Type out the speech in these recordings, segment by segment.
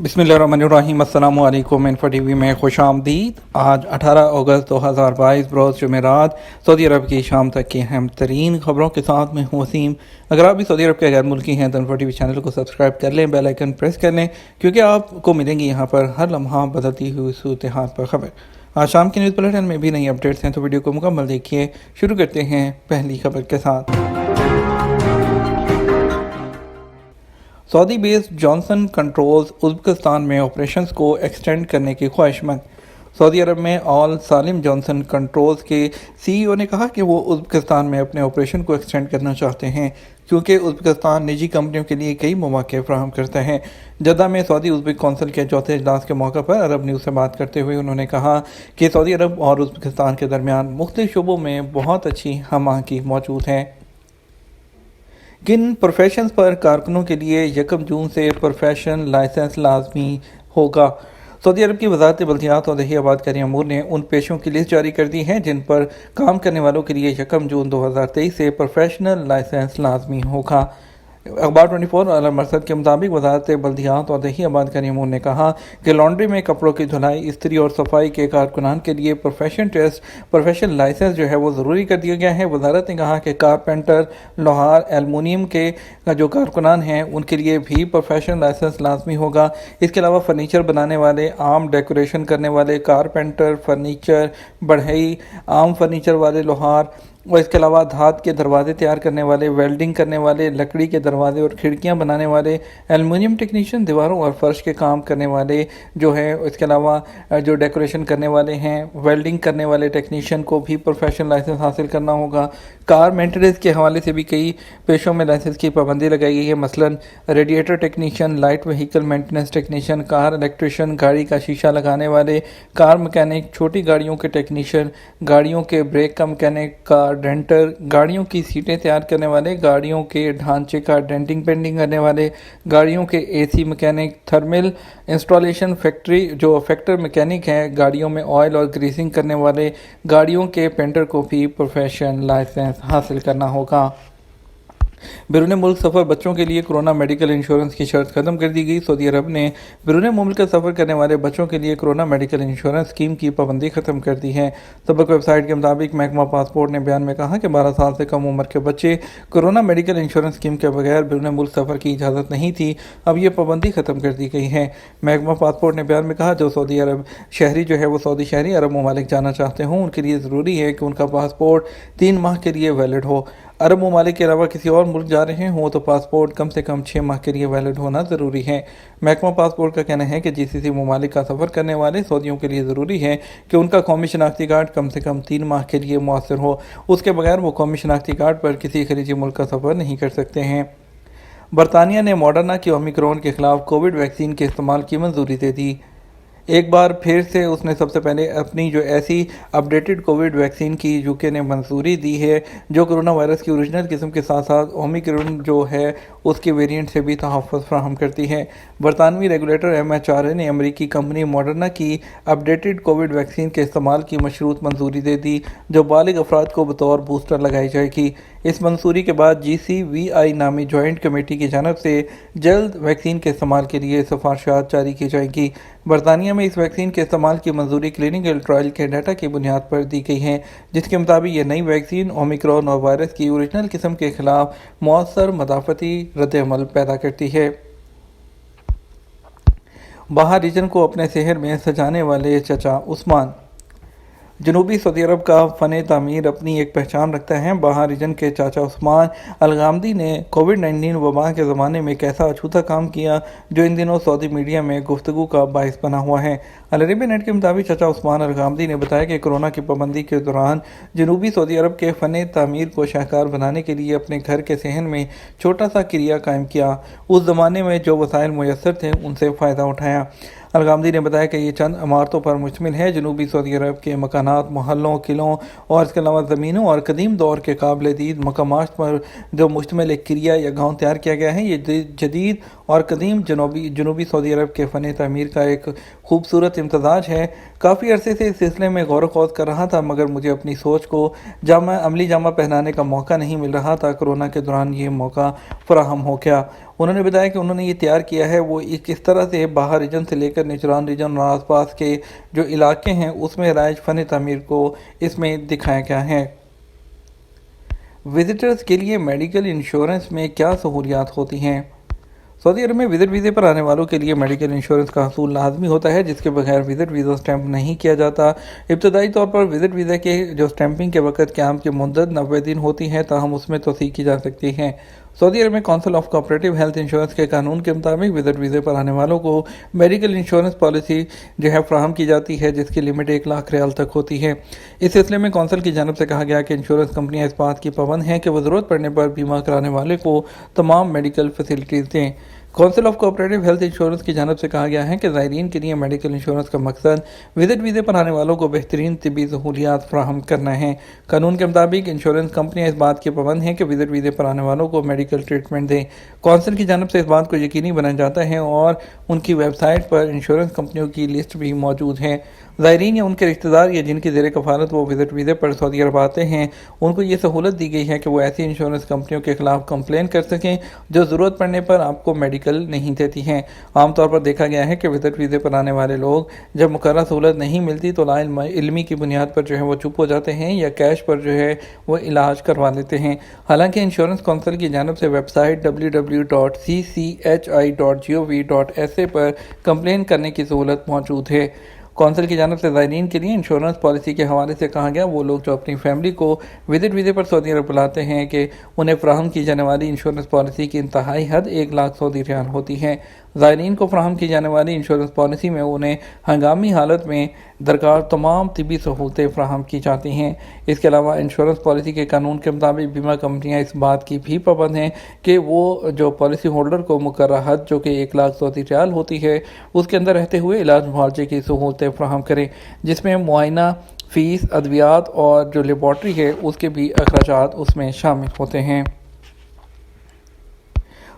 बिस्मिल्लाहिर्रहमानिर्रहीम। अस्सलामु अलैकुम। इन्फो टीवी में खुश आमदीद। आज 18 अगस्त 2022 रोज़ जुमेरात सऊदी अरब की शाम तक की अहम तरीन खबरों के साथ मैं हूँ वसीम। अगर आप भी सऊदी अरब के गैर मुल्की हैं तो इन्फो टीवी चैनल को सब्सक्राइब कर लें, बेल आइकन प्रेस कर लें, क्योंकि आपको मिलेंगी यहाँ पर हर लम्हा बदलती हुई सूरत हाल पर खबर। आज शाम के न्यूज़ बुलेटिन में भी नई अपडेट्स हैं, तो वीडियो को मुकम्मल देखिए। शुरू करते हैं पहली खबर के साथ। Saudi based Johnson controls Uzbekistan में ऑपरेशंस को एक्सटेंड करने की ख्वाहिशमंद। सऊदी अरब में ऑल सालिम जॉनसन कंट्रोल्स के सीईओ ने कहा कि वो उज़्बेकिस्तान में अपने ऑपरेशन को एक्सटेंड करना चाहते हैं, क्योंकि उज़्बेकिस्तान निजी कंपनियों के लिए कई मौके फराहम करता है। जद्दा में सऊदी उज़्बेक कौंसिल के चौथे इजलास के मौके पर अरब न्यूज़ से बात करते हुए उन्होंने कहा कि सऊदी अरब और उज़्बेकिस्तान के दरमियान मुख्तलिफ शोबों में बहुत अच्छी हम आहंगी मौजूद है। किन प्रोफेशंस पर कारकुनों के लिए 1 जून से प्रोफेशन लाइसेंस लाजमी होगा। सऊदी अरब की वजारत बल्दियात और देही आबादकारी अमूर ने उन पेशों की लिस्ट जारी कर दी है जिन पर काम करने वालों के लिए 1 जून 2023 से प्रोफेशनल लाइसेंस लाजमी होगा। अखबार 24 अल मरसद के मुताबिक वजारत बल्दियात और देही आबादकारी अमूर ने कहा कि लॉन्ड्री में कपड़ों की धुलाई, इस्त्री और सफाई के कारकुनान के लिए प्रोफेशन लाइसेंस जो है वो ज़रूरी कर दिया गया है। वजारत ने कहा कि कारपेंटर, लोहार, एलुमिनियम के जो कारकुनान हैं उनके लिए भी प्रोफेशन लाइसेंस लाजमी होगा। इसके अलावा फर्नीचर बनाने वाले, आम डेकोरेशन करने वाले, कारपेंटर, फर्नीचर बढ़ई, आम फर्नीचर वाले लोहार और इसके अलावा धात के दरवाजे तैयार करने वाले, वेल्डिंग करने वाले, लकड़ी के दरवाजे और खिड़कियां बनाने वाले, एलुमिनियम टेक्नीशियन, दीवारों और फर्श के काम करने वाले जो है, इसके अलावा जो डेकोरेशन करने वाले हैं, वेल्डिंग करने वाले टेक्नीशियन को भी प्रोफेशनल लाइसेंस हासिल करना होगा। कार मेंटेनेंस के हवाले से भी कई पेशों में लाइसेंस की पाबंदी लगाई गई है। मसलन radiator technician, light vehicle maintenance technician, car electrician, गाड़ी का शीशा लगाने वाले, कार मैकेनिक, छोटी गाड़ियों के टेक्नीशियन, गाड़ियों के ब्रेक का मैकेनिक, कार डेंटर, गाड़ियों की सीटें तैयार करने वाले, गाड़ियों के ढांचे का डेंटिंग पेंटिंग करने वाले, गाड़ियों के AC mechanic, thermal installation factory जो फैक्टर मैकेनिक हैं, गाड़ियों में ऑयल और ग्रीसिंग करने वाले, गाड़ियों के पेंटर को भी प्रोफेशन लाइसेंस हासिल करना होगा। बैरून मुल्क सफ़र बच्चों के लिए कोरोना मेडिकल इंश्योरेंस की शर्त खत्म कर दी गई। सऊदी अरब ने बैरून मुल्क सफ़र करने वाले बच्चों के लिए कोरोना मेडिकल इंश्योरेंस स्कीम की पाबंदी खत्म कर दी है। सबक वेबसाइट के मुताबिक महकमा पासपोर्ट ने बयान में कहा कि 12 साल से कम उम्र के बच्चे कोरोना मेडिकल इंश्योरेंस स्कीम के बगैर बैरून मुल्क सफ़र की इजाज़त नहीं थी। अब यह पाबंदी खत्म कर दी गई है। महकमा पासपोर्ट ने बयान में कहा जो सऊदी अरब शहरी जो है वो सऊदी शहरी अरब ममालिक जाना चाहते हों उनके लिए ज़रूरी है कि उनका पासपोर्ट 3 माह के लिए वैलिड हो। अरब ममालिक के अलावा किसी और मुल्क जा रहे हों तो पासपोर्ट कम से कम 6 माह के लिए वैलिड होना ज़रूरी है। महकमा पासपोर्ट का कहना है कि जीसीसी ममालिक का सफ़र करने वाले सऊदियों के लिए ज़रूरी है कि उनका कौमी शनाख्ती कार्ड कम से कम 3 माह के लिए मुअस्सर हो। उसके बगैर वो कौमी शनाख्ती कार्ड पर किसी खलीजी मुल्क का सफ़र नहीं कर सकते हैं। बरतानिया ने मॉडर्ना की ओमिक्रॉन के खिलाफ कोविड वैक्सीन के इस्तेमाल की मंजूरी दे दी। एक बार फिर से उसने सबसे पहले अपनी जो ऐसी अपडेटेड कोविड वैक्सीन की यूके ने मंजूरी दी है जो कोरोना वायरस की ओरिजिनल किस्म के साथ साथ ओमिक्रॉन जो है उसके वेरिएंट से भी तहफ़्फ़ुज़ फराहम करती है। बरतानवी रेगुलेटर MHRA ने अमरीकी कंपनी मॉडर्ना की अपडेटेड कोविड वैक्सीन के इस्तेमाल की मशरूत मंजूरी दे दी जो बालिग अफराद को बतौर बूस्टर लगाई जाएगी। इस मंजूरी के बाद GCVI नामी जॉइंट कमेटी की जानब से जल्द वैक्सीन के इस्तेमाल के लिए सिफारिशात जारी की जाएंगी। बरतानिया में इस वैक्सीन के इस्तेमाल की मंजूरी क्लिनिकल ट्रायल के डाटा की बुनियाद पर दी गई है, जिसके मुताबिक ये नई वैक्सीन ओमिक्रॉन और वायरस की ओरिजिनल किस्म के खिलाफ मौसर मदाफ़ती रद्द-ए-अमल पैदा करती है। बाहर रीजन को अपने शहर में सजाने वाले चचा उस्मान। जनूबी सऊदी अरब का फ़न तामीर अपनी एक पहचान रखता है। बाहर रीजन के चाचा उस्मान अलगामदी ने कोविड-19 वबा के ज़माने में कैसा अछूता काम किया जो इन दिनों सऊदी मीडिया में गुफ्तगू का बाइस बना हुआ है। अल अरबिया नेट के मुताबिक चाचा उस्मान अलगामदी ने बताया कि कोरोना की पाबंदी के दौरान जनूबी सऊदी अरब के फ़न तामीर को शाहकार बनाने के लिए अपने घर के सहन में छोटा सा किरिया कायम किया। उस ज़माने में जो वसाइल मुयस्सर थे उनसे फ़ायदा उठाया। अलगामदी ने बताया कि ये चंद इमारतों पर मुश्तमिल है। जनूबी सऊदी अरब के मकानात, मोहल्लों, किलों और इसके अलावा ज़मीनों और कदीम दौर के काबिल दीद मकामात पर जो मुश्तमिल एक किरिया या गाँव तैयार किया गया है। ये जदीद और कदीम जनूबी सऊदी अरब के फ़न तामीर का एक खूबसूरत इम्तजाज है। काफ़ी अरसे से इस सिलसिले में गौर व कर रहा था मगर मुझे अपनी सोच को अमली जामा पहनाने का मौका नहीं मिल रहा था। कोरोना के दौरान ये मौका फराहम हो गया। انہوں نے بتایا کہ انہوں نے یہ تیار کیا ہے وہ کس طرح سے باہر ریجن سے لے کر نجران ریجن اور آس پاس کے جو علاقے ہیں اس میں رائج فن تعمیر کو اس میں دکھایا گیا ہے۔ وزٹرز کے لیے میڈیکل انشورنس میں کیا سہولیات ہوتی ہیں؟ سعودی عرب میں وزٹ ویزے پر آنے والوں کے لیے میڈیکل انشورنس کا حصول لازمی ہوتا ہے، جس کے بغیر وزٹ ویزا سٹیمپ نہیں کیا جاتا۔ ابتدائی طور پر وزٹ ویزا کے جو سٹیمپنگ کے وقت قیام کی مدت 90 دن ہوتی ہے، تاہم اس میں توسیع کی جا سکتی ہے۔ سعودی عرب میں council of cooperative health insurance کے قانون کے مطابق وزٹ ویزے پر آنے والوں کو میڈیکل انشورنس پالیسی فراہم کی جاتی ہے، جس کی لمٹ 1 لاکھ ریال تک ہوتی ہے۔ اس سلسلے میں کونسل کی جانب سے کہا گیا کہ انشورنس کمپنیاں اس بات کی پابند ہیں کہ وہ ضرورت پڑنے پر بیمہ کرانے والے کو تمام میڈیکل فیسلٹیز دیں۔ Council of cooperative health insurance کی جانب سے کہا گیا ہے کہ زائرین کے لیے میڈیکل انشورنس کا مقصد وزٹ ویزے پر آنے والوں کو بہترین طبی سہولیات فراہم کرنا ہے۔ قانون کے مطابق انشورنس کمپنیاں اس بات کی پابند ہیں کہ وزٹ ویزے پر آنے والوں کو میڈیکل ٹریٹمنٹ دیں۔ کونسل کی جانب سے اس بات کو یقینی بنایا جاتا ہے اور ان کی ویب سائٹ پر انشورنس کمپنیوں کی لسٹ بھی موجود ہے۔ زائرین یا ان کے رشتہ دار یا جن کی زیر کفالت وہ وزٹ ویزے پر سعودی عرب آتے ہیں، ان کو یہ سہولت دی گئی ہے کہ وہ ایسی انشورنس کمپنیوں کے خلاف کمپلین کر سکیں جو ضرورت پڑنے پر آپ کو میڈیکل نہیں دیتی ہیں۔ عام طور پر دیکھا گیا ہے کہ وزٹ ویزے پر آنے والے لوگ جب مقررہ سہولت نہیں ملتی تو لا علمی کی بنیاد پر وہ چپ ہو جاتے ہیں یا کیش پر وہ علاج کروا لیتے ہیں۔ حالانکہ انشورنس کونسل کی جانب سے ویب سائٹ www.cchi.gov.sa پر کمپلین کرنے کی سہولت موجود ہے۔ کونسل کی جانب سے زائرین کے لیے انشورنس پالیسی کے حوالے سے کہا گیا وہ لوگ جو اپنی فیملی کو وزٹ ویزے پر سعودی عرب بلاتے ہیں کہ انہیں فراہم کی جانے والی انشورنس پالیسی کی انتہائی حد 1 لاکھ سعودی ریال ہوتی ہے۔ زائرین کو فراہم کی جانے والی انشورنس پالیسی میں انہیں ہنگامی حالت میں درکار تمام طبی سہولتیں فراہم کی جاتی ہیں۔ اس کے علاوہ انشورنس پالیسی کے قانون کے مطابق بیمہ کمپنیاں اس بات کی بھی پابند ہیں کہ وہ جو پالیسی ہولڈر کو مقررہ حد جو کہ 1 لاکھ سعودی ریال ہوتی ہے اس کے اندر رہتے ہوئے علاج معالجے کی سہولتیں فراہم کریں، جس میں معائنہ، فیس، ادویات اور جو لیبارٹری ہے اس کے بھی اخراجات اس میں شامل ہوتے ہیں۔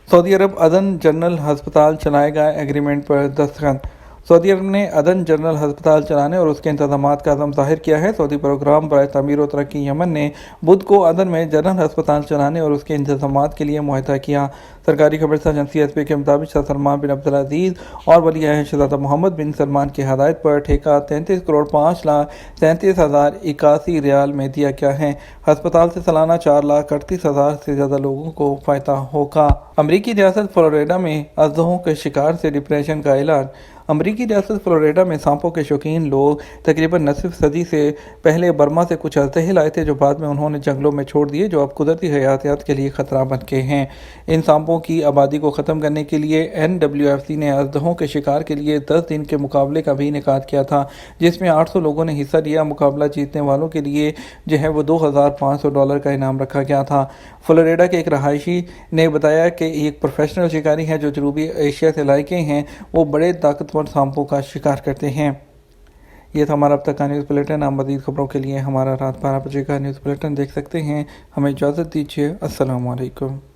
سعودی عرب عدن جنرل ہسپتال چلائے گا، ایگریمنٹ پر دستخط۔ سعودی عرب نے عدن جنرل ہسپتال چلانے اور اس کے انتظامات کا عزم ظاہر کیا ہے۔ سعودی پروگرام برائے تعمیر و ترقی یمن نے بدھ کو عدن میں جنرل ہسپتال چلانے اور اس کے انتظامات کے لیے معاہدہ کیا۔ سرکاری خبررساں ایجنسی ایس پی کے مطابق شاہ سلمان بن عبدالعزیز اور ولی عہد شہزادہ محمد بن سلمان کی ہدایت پر ٹھیکہ 33 کروڑ 5,37,081 ریال میں دیا گیا ہے۔ ہسپتال سے سالانہ 4,38,000 سے زیادہ لوگوں کو فائدہ ہوگا۔ امریکی ریاست فلوریڈا میں اژدہوں کے شکار سے ڈپریشن کا علاج۔ امریکی ریاست فلوریڈا میں سانپوں کے شوقین لوگ تقریباً نصف صدی سے پہلے برما سے کچھ اژدہے لائے تھے جو بعد میں انہوں نے جنگلوں میں چھوڑ دیے، جو اب قدرتی حیاتیات کے لیے خطرہ بن کے ہیں۔ ان سانپوں کی آبادی کو ختم کرنے کے لیے NWFC نے اژدہوں کے شکار کے لیے 10 دن کے مقابلے کا بھی انعقاد کیا تھا، جس میں 800 لوگوں نے حصہ لیا۔ مقابلہ جیتنے والوں کے لیے وہ $2,500 کا انعام رکھا گیا تھا۔ فلوریڈا کے ایک رہائشی نے بتایا کہ ایک پروفیشنل شکاری ہے جو جنوبی ایشیا سے لائقے ہیں، وہ بڑے طاقتور سانپوں کا شکار کرتے ہیں۔ یہ تھا ہمارا اب تک کا نیوز بلیٹن۔ آپ مزید خبروں کے لیے ہمارا رات 12 بجے کا نیوز بلیٹن دیکھ سکتے ہیں۔ ہمیں اجازت دیجیے۔ السلام علیکم۔